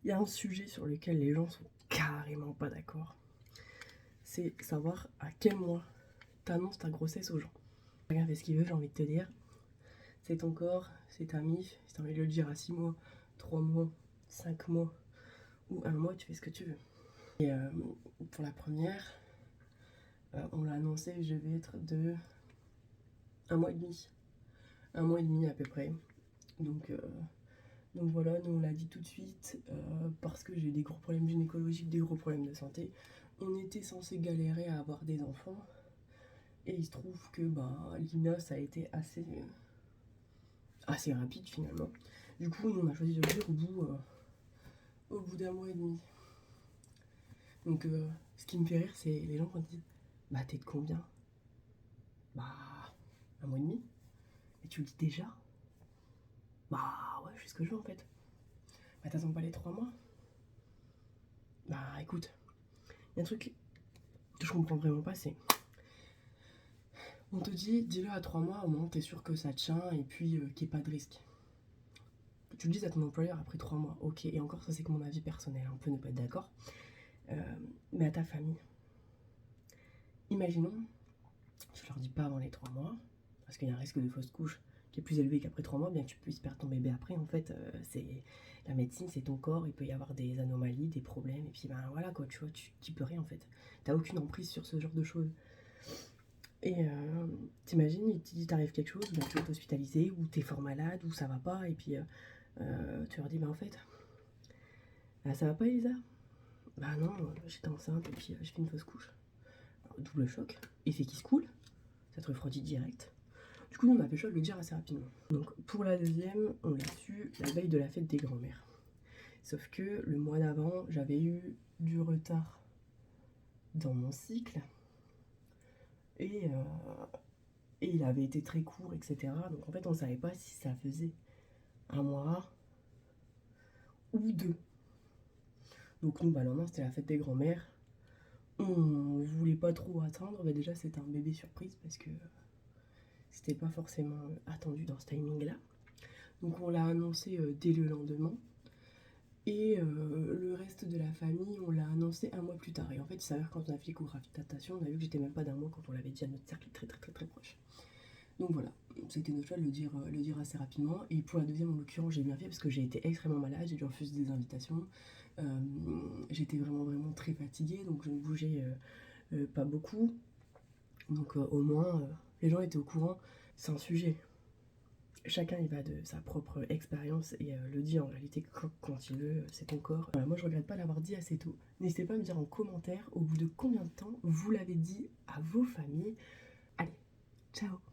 Il y a un sujet sur lequel les gens sont carrément pas d'accord. C'est savoir à quel mois t'annonces ta grossesse aux gens. Chacun fait ce qu'il veut, j'ai envie de te dire. C'est ton corps, c'est ta mif. Si t'as envie de le dire à 6 mois, 3 mois, 5 mois ou 1 mois, tu fais ce que tu veux. Et pour la première, on l'a annoncé, je vais être de 1 mois et demi. 1 mois et demi à peu près. Donc voilà, nous on l'a dit tout de suite, parce que j'ai des gros problèmes gynécologiques, des gros problèmes de santé. On était censé galérer à avoir des enfants. Et il se trouve que l'INOS a été assez rapide finalement. Du coup, nous on a choisi de le dire au bout d'1 mois et demi. Donc ce qui me fait rire, c'est les gens quand ils disent bah t'es de combien? Bah 1 mois et demi. Et tu le dis déjà? Bah ouais, je fais ce que je veux en fait. Bah t'attends pas les 3 mois? Bah écoute, il y a un truc que je comprends vraiment pas, c'est on te dit dis-le à 3 mois au moment où t'es sûr que ça tient et puis qu'il n'y ait pas de risque. Tu le dis à ton employeur après 3 mois, ok, et encore ça c'est que mon avis personnel, on peut ne pas être d'accord. Mais à ta famille, imaginons, tu leur dis pas avant les 3 mois, parce qu'il y a un risque de fausse couche qui est plus élevé qu'après 3 mois, bien que tu puisses perdre ton bébé après, en fait, c'est la médecine, c'est ton corps, il peut y avoir des anomalies, des problèmes, et puis voilà quoi, tu vois, tu peux rien en fait. T'as aucune emprise sur ce genre de choses. Et t'imagines, il te dit t'arrive quelque chose, tu vas t'hospitaliser, ou t'es fort malade, ou ça va pas, et puis tu leur dis en fait, ça va pas Elisa? Bah non, j'étais enceinte, et puis j'ai fait une fausse couche. Double choc, effet qui se coule, ça te refroidit direct. Du coup, on a fait le choix de le dire assez rapidement. Donc, pour la deuxième, on l'a su la veille de la fête des grands-mères. Sauf que le mois d'avant, j'avais eu du retard dans mon cycle. Et il avait été très court, etc. Donc, en fait, on ne savait pas si ça faisait 1 mois ou 2. Donc, nous, le lendemain, c'était la fête des grands-mères. On voulait pas trop attendre. Mais déjà, c'était un bébé surprise parce que c'était pas forcément attendu dans ce timing-là. Donc on l'a annoncé dès le lendemain. Et le reste de la famille, on l'a annoncé 1 mois plus tard. Et en fait, il s'avère quand on a fait l'échographie de datation, on a vu que j'étais même pas d'1 mois quand on l'avait dit à notre cercle très proche. Donc voilà, c'était notre choix de le dire assez rapidement. Et pour la deuxième, en l'occurrence, j'ai bien fait parce que j'ai été extrêmement malade, j'ai dû refuser des invitations. J'étais vraiment très fatiguée, donc je ne bougeais pas beaucoup. Donc au moins, les gens étaient au courant. C'est un sujet. Chacun il va de sa propre expérience et le dit en réalité quand il veut, c'est ton corps. Voilà, moi je regrette pas l'avoir dit assez tôt. N'hésitez pas à me dire en commentaire au bout de combien de temps vous l'avez dit à vos familles. Allez, ciao!